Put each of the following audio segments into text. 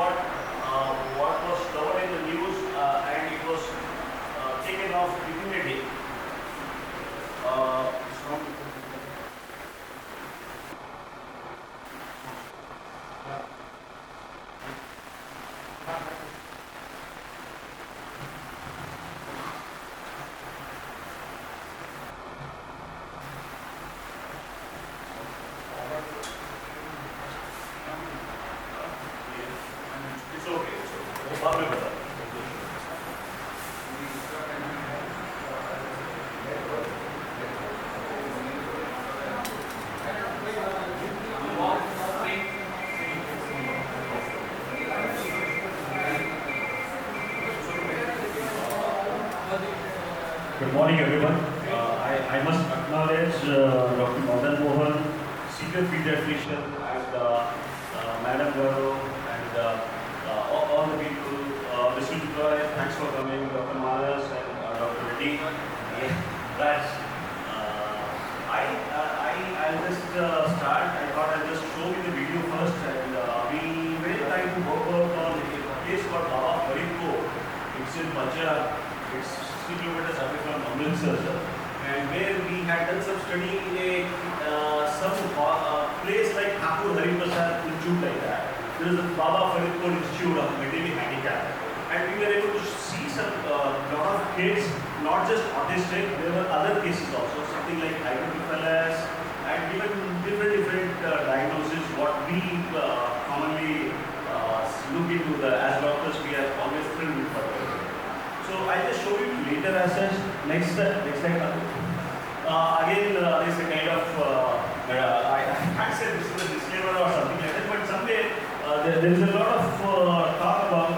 what was covered in the news and it was taken off within a day. It's okay. बाद में बता. Good morning, everyone. I must acknowledge Dr. Madan Mohan, senior pediatrician, and Madam Gaurav, and all the people. Mr. Joy, thanks for coming. Dr. Maras and Dr. Reddy. Raj, I'll just start. I thought I'll just show you the video first, and we were trying to work out on a place called Baba Faridko. It's in Punjab. It's 60 kilometers away from Amritsar, and where we had done some study in some place like Thakur Hari Prasad Institute like that. There is a Baba Faridko Institute of Mentally Handicapped, and we were able to see some lot of kids, not just autistic. There were other cases also, something like hydrocephalus, and even different diagnoses. What we commonly look into as doctors, we are always thrilled with what we do. So I just show you later as such. Next slide. Again, there's a kind of I can't say this is a disclaimer or something like that, but someday there is a lot of talk about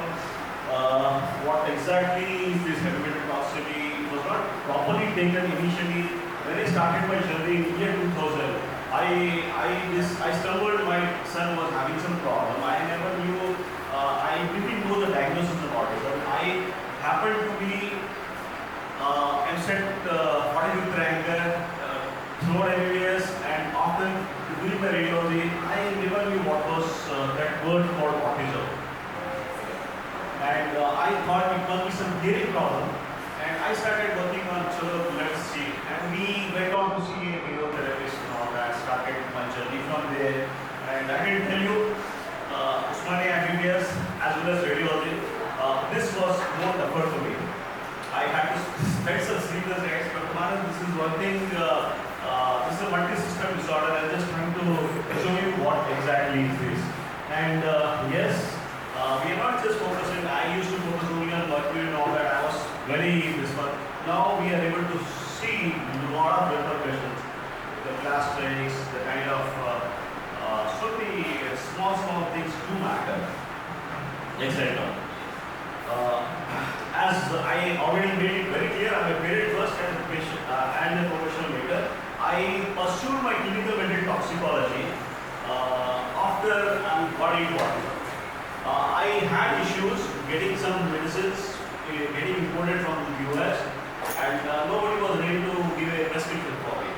what exactly is this hereditary toxicity. It was not properly taken initially. When I started my journey in year 2000, I stumbled. My son was having some problem. I never knew. I didn't know the diagnosis of autism. I happened to be MSET 40 triangle, throat areas, and after doing my radiology, I never knew what was that word called autism. And I thought it must be some hearing problem. And I started working on, so let's see. And we went on to see a neurotherapist and all that, started my journey from there. And I can tell you, Usmania MBBS as well as radiology, this was more tougher for me. I had to spend some sleepless nights, but this is one thing, this is a multi-system disorder. I'm just trying to show you what exactly is this. And yes, we are not just focusing, I used to focus only on mercury and all that, I was very this one. Now we are able to see a lot of repercussions, the plastics, the kind of, so many small things do matter. Next slide now. As I already made it very clear, I'm a parent first and a patient and a professional later. I pursued my clinical mental toxicology after I got into autism. I had issues getting some medicines getting imported from the US, and nobody was ready to give a prescription for me.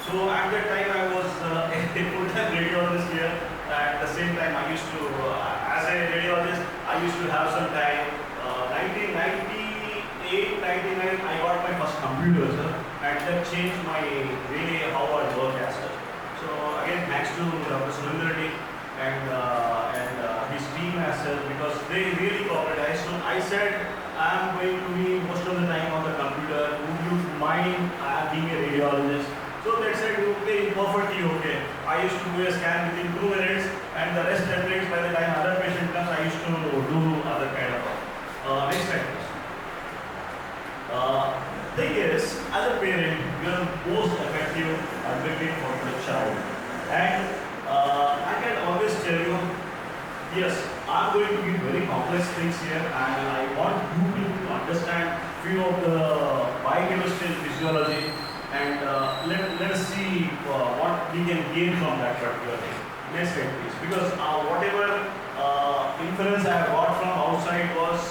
So at that time I was a full-time radiologist here. At the same time I used to, as a radiologist, I used to have some time. 1998, 99, I got my first computer, sir, and that changed my really how I work as such. So again, thanks to Dr. Surendra and his team as well, because they really cooperated. So I said, I'm going to be most of the time on the computer. Would you mind being a radiologist? So they said, okay, perfectly okay. I used to do a scan within 2 minutes, and the rest 10 minutes by the time other patient comes, I used to do other kind of. Next slide, please. Thing is, as a parent, you are most effective advocate for the child, and I can always tell you, yes, I'm going to give very complex things here, and I want you to understand few of the biochemistry and physiology, and let us see what we can gain from that particular thing. Next slide, please. Because whatever inference I got from outside was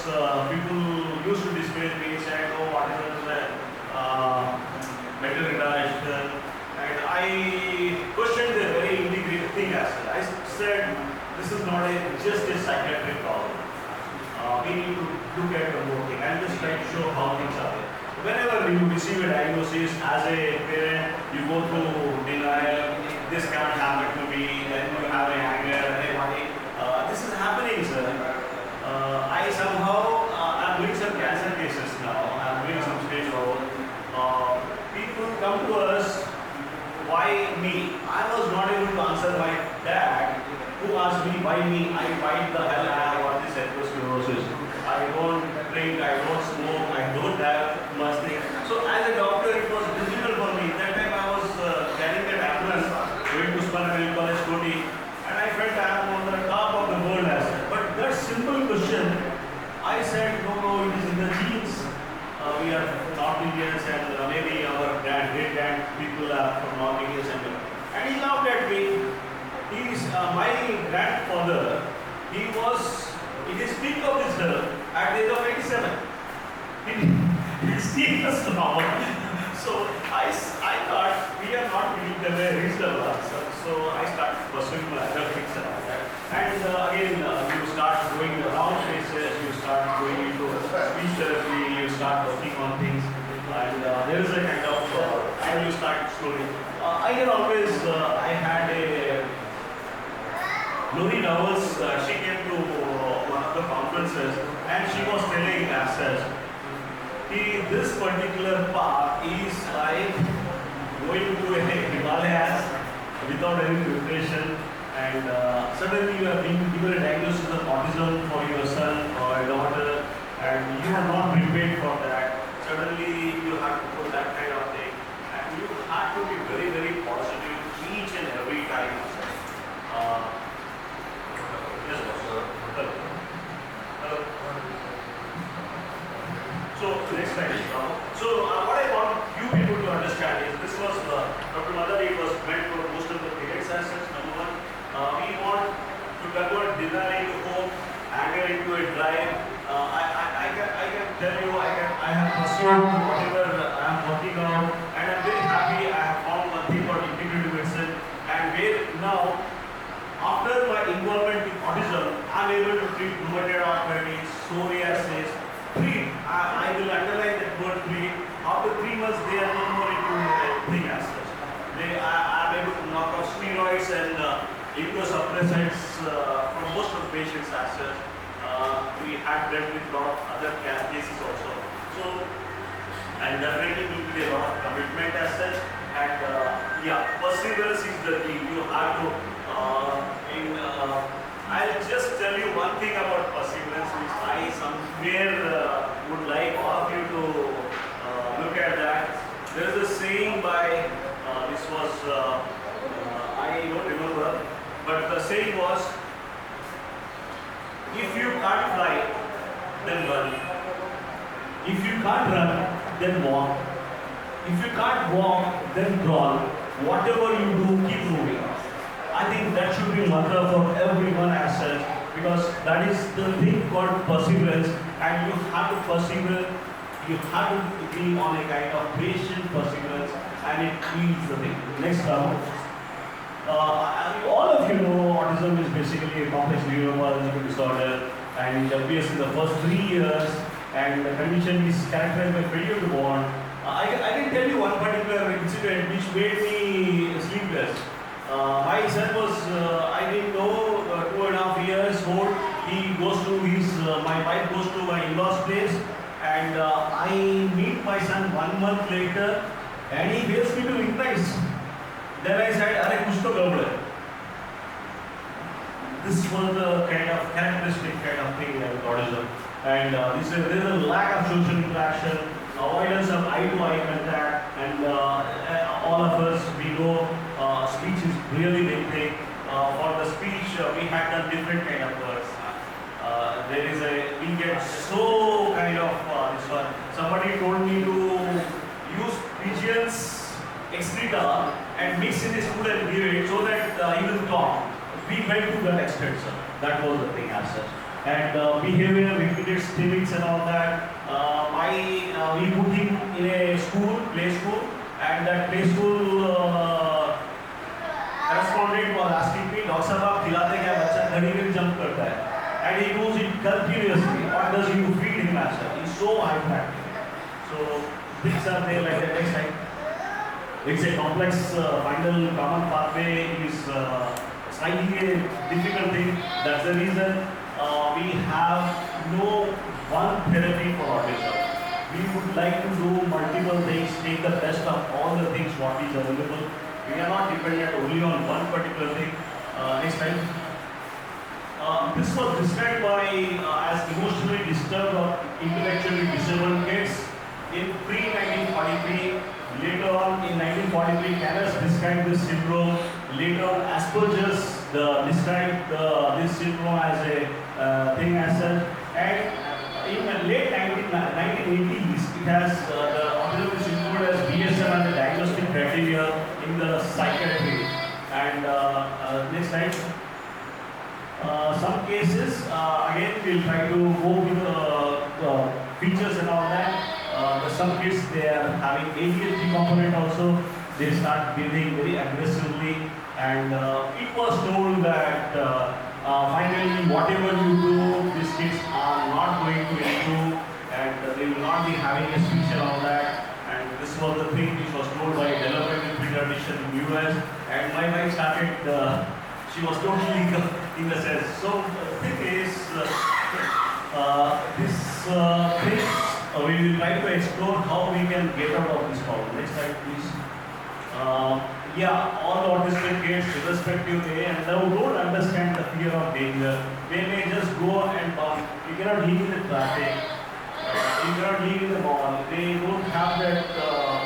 people used to dismiss me, saying, oh, what is mental retardation, and I questioned the very integrated thing as well. I said, this is not just a psychiatric problem. We need to look at the whole thing. I'll just try to show how things are. Whenever you receive a diagnosis as a parent, you go through denial, this can't happen to me, then you have an anger, hey, this is happening, sir. I somehow, I'm doing some cancer cases now, I'm doing some stage role. People come to us, why me? I was not able to answer my dad, who asked me why me. I fight the hell I have got this atherosclerosis. I don't drink, I don't smoke, I don't have much thing. So as a doctor, it was difficult for me. That time I was carrying that ambulance, going to Spanaville College, Koti, and I felt I am on the top of the world as well. But that simple question, I said, no, it is in the genes. We are North Indians and maybe our great-grand people are from North Indians and he laughed at me. He is my grandfather. He was in his peak of his health at the age of 87. He still is now. So I thought we are not giving them a reasonable answer. So I started pursuing my other things and all that. And again, you start going around places, you start going into speech therapy, you start working on things. And there is a kind of, and you start exploring. I had always, I had a Lori Novels, she came to one of the conferences and she was telling us that this particular path is like going to a Himalayas without any preparation and suddenly you are being given a diagnosis of autism for your son or a daughter and you are not prepared for that. Suddenly you have to put that kind of thing and you have to be very, very positive each and every time. Yes, sir. Hello. So next time. What I want you people to understand is this was Dr. Madari was meant for most of the parents as such. Number one, we want to convert desire into hope, anger into a drive. I can tell you, I have pursued whatever I am working on, and I'm very happy. I have found one thing called integrative medicine, and where now, after my involvement in autism, I'm able to treat rheumatoid arthritis, psoriasis. I will underline that word treat. After 3 months, they are no more into thing as such. I am able to knock off steroids and immunosuppressants from most of the patients as such. We had dealt with a lot of other cases also. So, and definitely will be a lot of commitment as such. And yeah, perseverance is the key. You have to, I'll just tell you one thing about perseverance, which I somewhere would like all of you to look at that. There is a saying by, this was, I don't remember, but the saying was, if you can't fly, then run. If you can't run, then walk. If you can't walk, then crawl. Whatever you do, keep moving. I think that should be a mantra for everyone as such, because that is the thing called perseverance, and you have to persevere. You have to be on a kind of patient perseverance, and it is the thing. Next round. All of you know autism is basically a complex neurological disorder, and it appears in the first 3 years, and the condition is characterized by failure to bond. I can tell you one particular incident which made me sleepless. My son was, I didn't know, 2.5 years old. He goes to his, my wife goes to my in-laws place, and I meet my son 1 month later, and he fails me to recognize. Then I said, "Arey, kuch to gabad hai." This was the kind of characteristic kind of thing in autism, and there is a lack of social interaction, avoidance of eye-to-eye contact, and all of us, we know speech is really big thing. For the speech, we had done different kind of words. We get so kind of this one. Somebody told me to use pigeons excreta and mix in his food and give it so that he will talk. We went to that extent, sir. That was the thing as such. And behavior, repeated stimulants and all that. We put him in a school, play school, and that play school correspondent was asking me, "Doctor Sahab, आप खिलाते क्या बच्चा घर घड़ी में jump करता है, and he goes it continuously. What does you feed him as well? He's so hyperactive. So things are there like that. Next time, it's a complex final common pathway is slightly a difficult thing. That's the reason we have no one therapy for autism. We would like to do multiple things, take the best of all the things what is available. We are not dependent only on one particular thing. Next time. This was described by as emotionally disturbed or intellectually disabled kids in pre-1943. Later on, in 1943, Canis described this syndrome. Later on, Asperger's described this syndrome as a thing as such. And in the late 1980s, it has the autism is included as BSM as a diagnostic criteria in the psychiatry. And next slide. Some cases, again, we'll try to go with the features and all that. Some kids, they are having ADHD component also. They start breathing very aggressively, and it was told that finally, whatever you do, these kids are not going to improve, and they will not be having a speech and all that. And this was the thing which was told by a developmental pediatrician in US. And my wife started. She was totally in the sense. So the thing is, this thing we will try to explore how we can get out of this problem. Next slide, please. Yeah, all autistic kids, irrespective they and don't understand the fear of danger. They may just go and bump. You cannot leave in the traffic. You cannot leave in the mall. They don't have that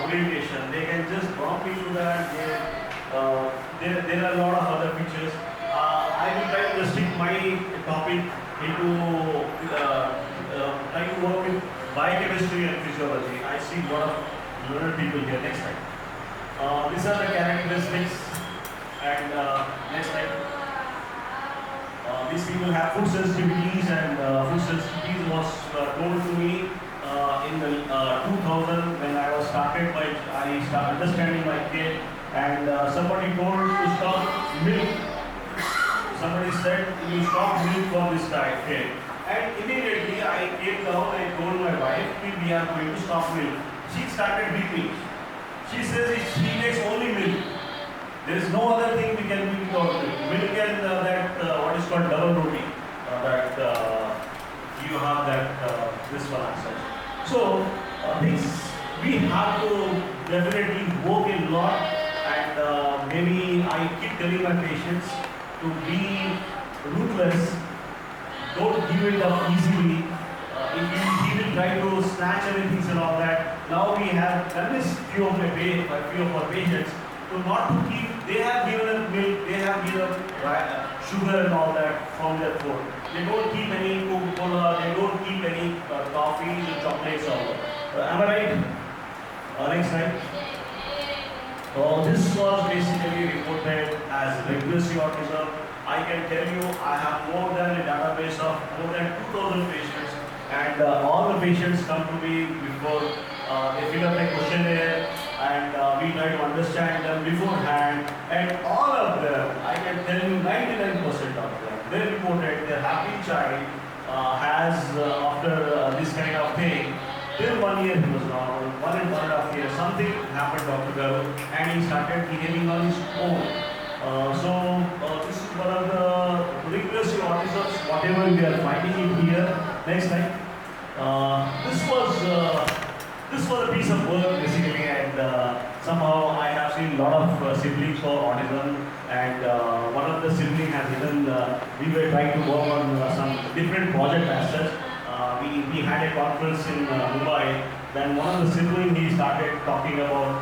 orientation. They can just bump into that. There are a lot of other features. I will try to restrict my topic into trying to work with biochemistry and physiology. I see a lot of learned people here. Next slide. These are the characteristics. And next slide. These people have food sensitivities, and food sensitivities was told to me in the 2000 when I was started understanding my kid. And somebody told to stop milk. Somebody said, you stop milk for this kid. And immediately I came down and told my wife, we are going to stop milk. She started weeping. She says she takes only milk. There is no other thing we can do without milk. Milk and what is called double roti. That you have that this one as such. So we have to definitely work a lot. And maybe I keep telling my patients to be ruthless. Don't give it up easily. He will try to snatch everything and all that. Now we have done this few of our patients to not to keep. They have given up milk. They have given up sugar and all that from their food. They don't keep any Coca-Cola. They don't keep any coffees or chocolates or. Am I right? Next slide. This was basically reported as regressive autism. I can tell you I have more than a database of more than 2,000 patients, and all the patients come to me before they fill up a questionnaire, and we try to understand them beforehand, and all of them, I can tell you 99% of them, they reported their happy child has after this kind of thing. Till 1 year he was normal, 1.5 years, something happened, Dr. Garu, and he started behaving on his own. This is one of the regressive autisms, whatever we are finding it here. Next slide. This was a piece of work basically, and somehow I have seen a lot of siblings for autism, and one of the siblings has even, we were trying to work on some different project as such. We had a conference in Mumbai. Then one of the siblings, he started talking about.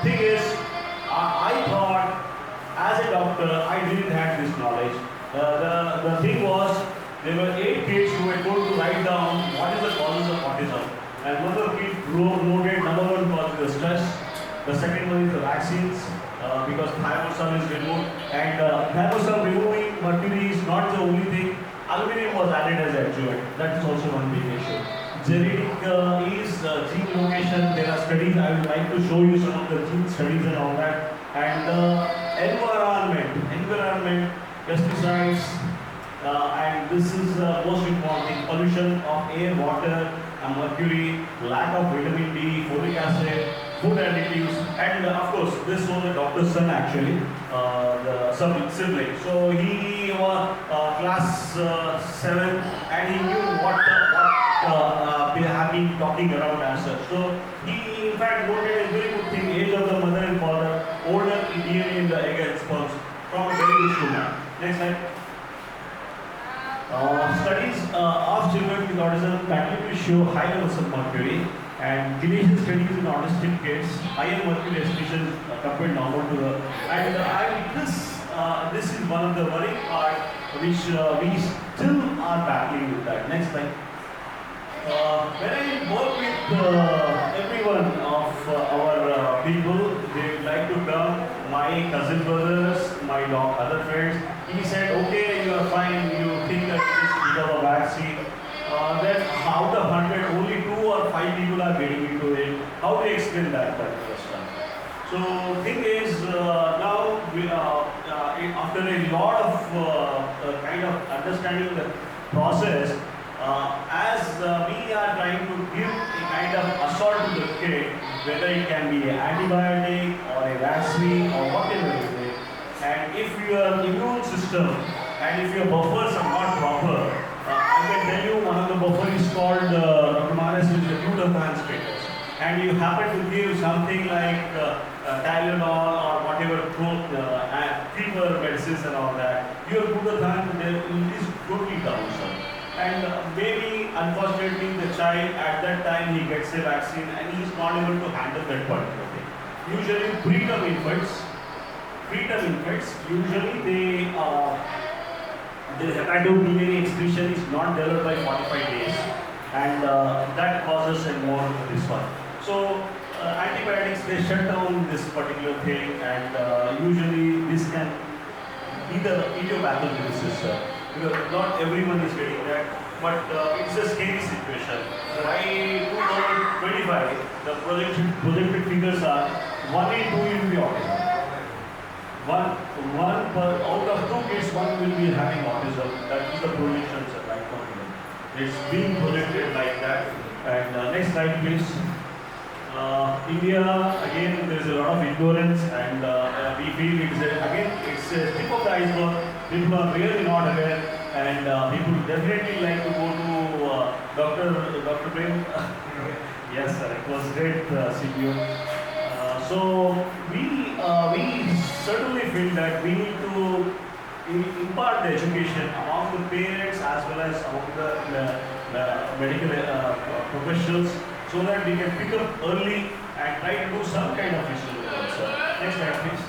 Thing is, I thought as a doctor I didn't have this knowledge. The thing was, there were 8 kids who were told to write down what is the causes of autism. And one of the kids noted number 1 cause is the stress. The second one is the vaccines, because thimerosal is removed. And thimerosal removing mercury is not the only thing. Aluminum was added as adjuvant. That is also one big issue. Genetic is gene location. There are studies. I would like to show you some of the gene studies and all that. And the environment. pesticides, and this is most important thing, pollution of air, water, mercury, lack of vitamin D, folic acid, food additives, and of course, this was the doctor's son actually, the sibling. So he was class 7, and he knew what they have been talking around as such. So he in fact noted a very good thing, age of the mother and father, older DNA in the egg and sperms, from a very good student. Next slide. Studies of children with autism continue to show high levels of mercury, and clinician studies in autistic kids higher mercury excretion compared normal to the, and this is one of the worrying part which we still are battling with that. Next slide. When I work with everyone of our people, they like to come, my cousin brothers, my other friends, he said, okay, you are fine, you think that it is because of vaccine. Then out of 100, only 2 or 5 people are getting into it. How do you explain that particular stuff? So thing is, now we, after a lot of kind of understanding the process, as we are trying to give a kind of assault to the kid, whether it can be an antibiotic or a vaccine or whatever it is, and if your immune system and if your buffers are not proper, I can tell you one of the buffer is called Dr. Manas is the glutathione status, and you happen to give something like Tylenol or whatever fever medicines and all that, your glutathione is totally down, sir. And maybe, unfortunately, the child at that time he gets a vaccine and he is not able to handle that particular thing. Usually, preterm infants, usually the hepatobiliary excretion is not developed by 45 days, and that causes a more this one. So, antibiotics, they shut down this particular thing, and usually this can be the idiopathogenesis. Because not everyone is getting that, but it's a scary situation. By 2025, the projected figures are 1 in 2 will be autism. One per out of 2 kids, 1 will be having autism. That is the projections right now. It's being projected like that. And next slide, please. India, again, there is a lot of ignorance, and we feel it's a tip of the iceberg. People are really not aware, and people definitely like to go to Dr. Prem. Yes, sir, it was great, CPO. So we certainly feel that we need to impart the education among the parents as well as among the medical professionals, so that we can pick up early and try to do some kind of issue. Next slide, please.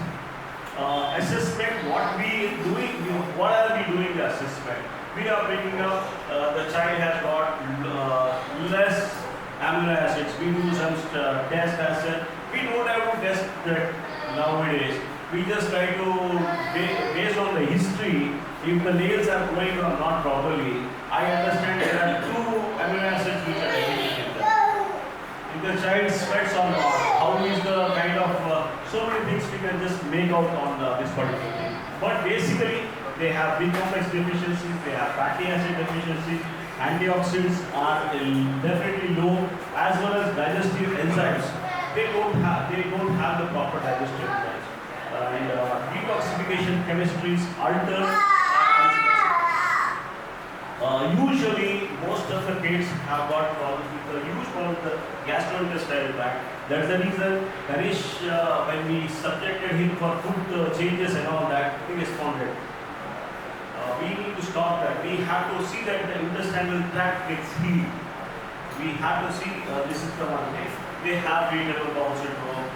Assessment, what are we doing the assessment? We are picking up, the child has got less amino acids. We do some test acid. We don't have to test that nowadays. We just try to, based on the history, if the nails are growing or not properly, I understand there are 2 amino acids which are deficient in them. If the child sweats or not, how is the kind of, so many things we can just make out on this particular thing. But basically, they have B complex deficiencies, they have fatty acid deficiencies, antioxidants are definitely low, as well as digestive enzymes. They don't have the proper digestive enzymes. And detoxification chemistries alter. Usually, most of the kids have got problems with the huge problem with the gastrointestinal tract. That's the reason Harish, when we subjected him for food changes and all that, he responded. We need to stop that. We have to see that the intestinal tract gets healed. We have to see, this is the one thing. They have irritable bowel syndrome,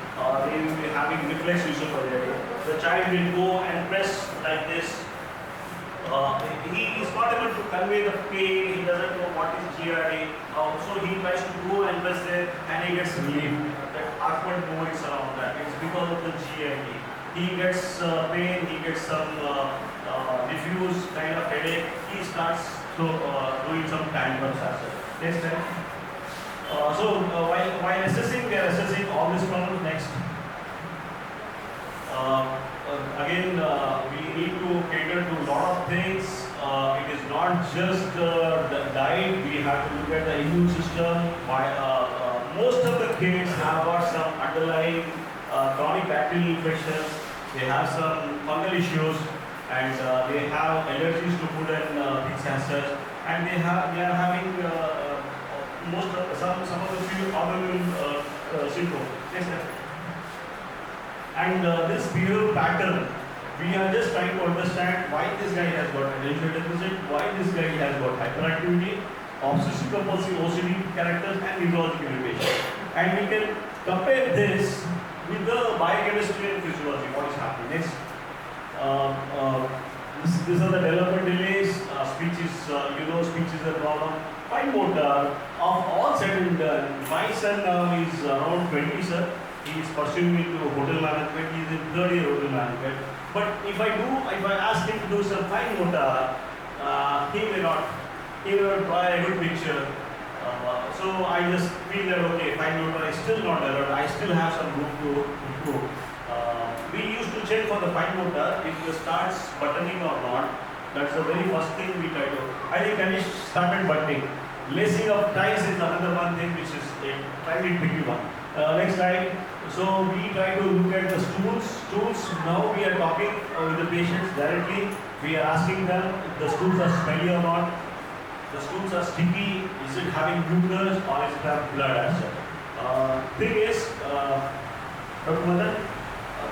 they will be having reflex esophagitis. The child will go and press like this. He is not able to convey the pain, he doesn't know what is GID. So he tries to go and press there and he gets relief. That awkward movements around that. It's because of the GID. He gets pain, he gets some diffuse kind of headache. He starts doing some tantrums as well. Next time. While assessing, we are assessing all these problems. Next. again, we need to cater to a lot of things. It is not just the diet. We have to look at the immune system. Most of the kids have got some underlying chronic bacterial infections. They have some fungal issues, and they have allergies to food and things as such. And they are having some of the few autoimmune syndrome. Yes, sir. And this behavioral pattern, we are just trying to understand why this guy has got attention deficit, why this guy has got hyperactivity, obsessive compulsive OCD characters, and neurological irritation. And we can compare this with the biochemistry and physiology, what is happening. Next. These are the development delays, speech is a problem. Fine motor, of all said and done, my son now is around 20, sir. He is pursuing into hotel management. He is in third year hotel management. But if I ask him to do some fine motor, he may not draw a good picture. So I just feel that okay, fine motor is still not developed. I still have some room to improve. We used to check for the fine motor if it starts buttoning or not. That's the very first thing we try to. I think Kanish started buttoning. Lacing of ties is another one thing which is a very tricky one. Next slide. So we try to look at the stools. Now we are talking with the patients directly. We are asking them if the stools are smelly or not. The stools are sticky. Is it having mucus or is it have blood as well? Thing is, Dr. Madan,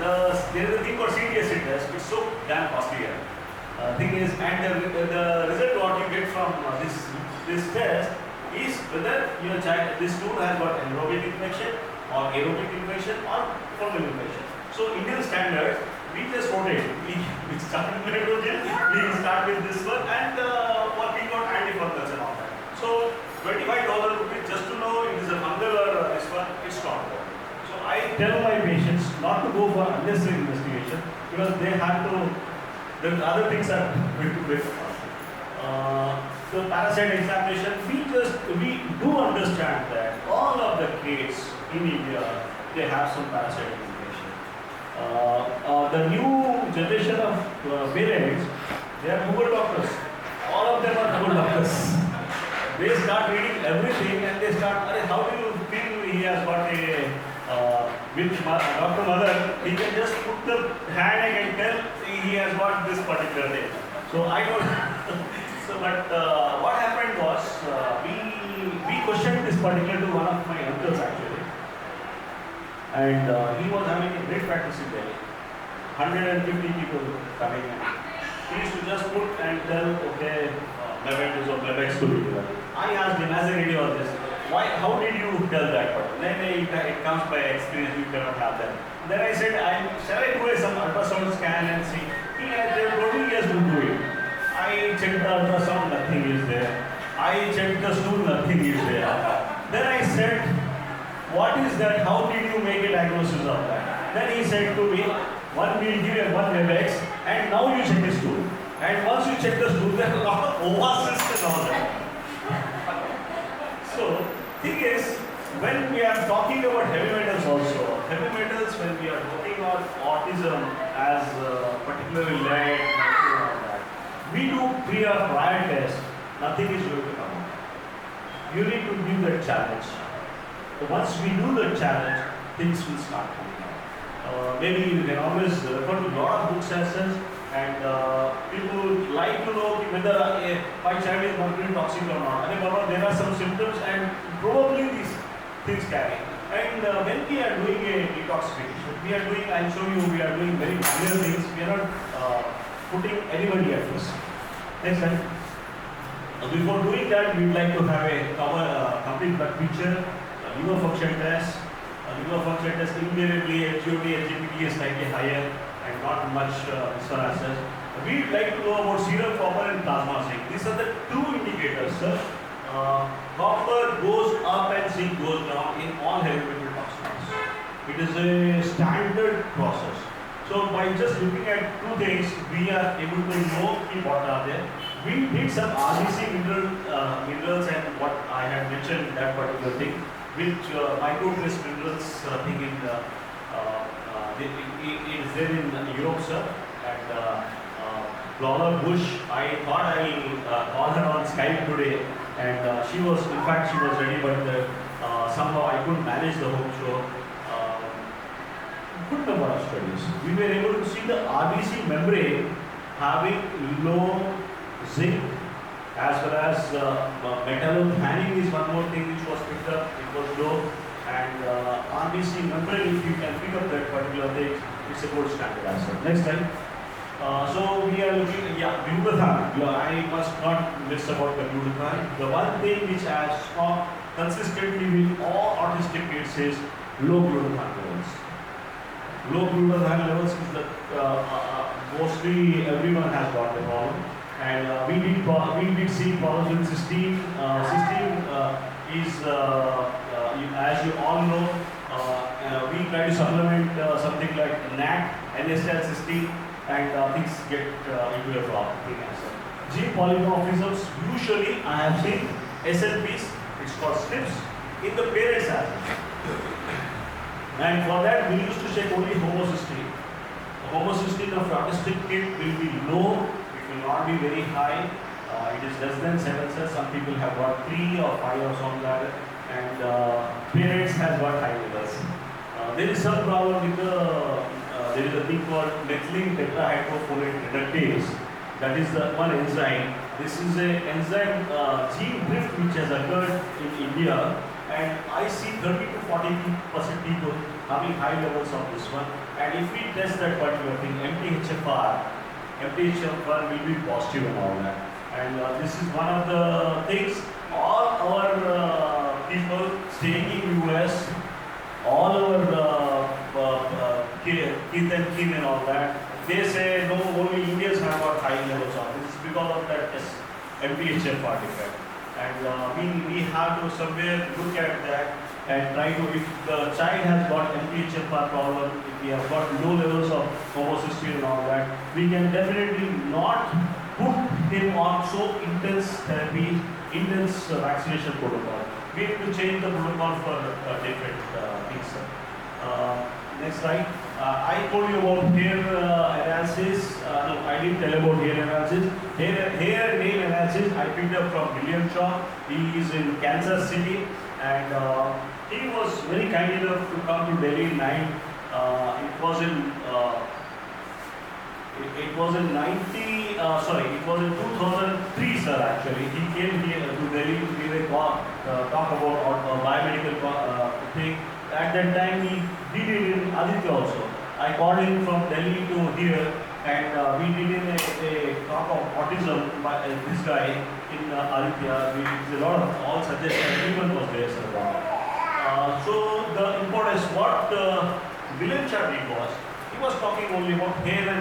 there is a thing called CTSC test. It's so damn costly here. Thing is, and the result what you get from this test is whether your child, this stool has got anaerobic infection or aerobic infection or fungal infection. So Indian standard, we just rotate. We start with nitrogen, we start with this one, and what we got antifungals and all that. So $25 rupees just to know it is a fungal or this one, it's not good. So I tell my patients not to go for unnecessary investigation because they have to. The other things are going to break apart. The parasite examination, we do understand that all of the kids in India, they have some parasite infection. The new generation of parents, they are Google doctors. All of them are Google doctors. They start reading everything and they start, how do you feel he has got with Dr. Mother, he can just put the hand and tell he has got this particular day. So I don't. But what happened was we questioned this particular to one of my uncles actually, and he was having a great practice in Delhi. 150 people coming in. He used to just put and tell, okay, Levex or Levex to be given. I asked him as a radiologist, how did you tell that part? Then it comes by experience, you cannot have that. Then I said, shall I do some ultrasound scan and see? They told me yes, to do it. I checked the ultrasound, nothing is there. I checked the stool, nothing is there. Then I said, what is that? How did you make a diagnosis of that? Then he said to me, we'll give you one Levex, and now you check the stool. And once you check the stool, there are a lot of oasis and all that. So, thing is, when we are talking about heavy metals also, heavy metals when we are talking about autism as particularly lead, we do prior test, nothing is going to come out. You need to give that challenge. So once we do the challenge, things will start coming out. Maybe you can always refer to a lot of books as such, and people like to know whether my child is mercury toxic or not. There are some symptoms and probably these things carry. And when we are doing a detoxification, I'll show you, we are doing very minor things. We are not putting anybody at risk. Next slide. Before doing that, we'd like to have a complete blood picture, a liver function test. Liver function test invariably HGOT, HGPT is slightly higher and not much as we'd like to know about serum copper and plasma zinc. These are the two indicators, sir. Copper goes up and zinc goes down in all heavy metal toxins. It is a standard process. So by just looking at two things, we are able to know what are there. We did some RBC minerals and what I had mentioned that particular thing, which micro trace minerals thing in it is there in Europe, sir. And Laura Bush, I thought I'll call her on Skype today, and she was, in fact, she was ready, but somehow I couldn't manage the home show. Good number of studies. We were able to see the RBC membrane having low zinc, as well as metallothionein is one more thing which was picked up. It was low, and RBC membrane, if you can pick up that particular thing, it's a good standard answer. Next time. So we are looking at, yeah, glutathione. I must not miss about the glutathione. The one thing which has come consistently with all autistic kids is low glutathione levels. Low glutathione levels is the mostly everyone has got the problem, and we did see problems with cysteine. Cysteine is as you all know, we try to supplement something like NAT, NSL cysteine, and things get into a problem. Gene polymorphisms, usually I have seen SLPs, it's called SNPs, in the parents as well. And for that, we used to check only homocysteine. The homocysteine of autistic kid will be low, it will not be very high. It is less than 7 cells. Some people have got 3 or 5 or something like that, and parents has got high levels. There is some problem with there is a thing called methylene tetrahydrofolate reductase. That is the one enzyme. This is an enzyme gene drift which has occurred in India, and I see 30 to 40% people having high levels of this one. And if we test that particular thing, MTHFR will be positive and all that. And this is one of the things all our people staying in US, all our kids and kin and all that, they say no, only Indians have got high levels of this because of that MTHFR defect. And we have to somewhere look at that and try to, if the child has got MTHFR problem, if we have got low levels of homocysteine and all that, we can definitely not put him on so intense therapy, intense vaccination protocol. We need to change the protocol for different things. Next slide. I told you about hair analysis. No, I didn't tell about hair analysis. Hair nail analysis I picked up from William Shaw. He is in Kansas City, and he was very kind enough to come to Delhi in it was in 2003, sir, actually. He came here to Delhi to give a talk about biomedical thing. At that time, he did it in Aditya also. I called him from Delhi to here, and we did a talk of autism by this guy in Aditya. We did a lot of all suggestions. Everyone was there, sir. So the importance, what William Shaw did was, he was talking only about hair and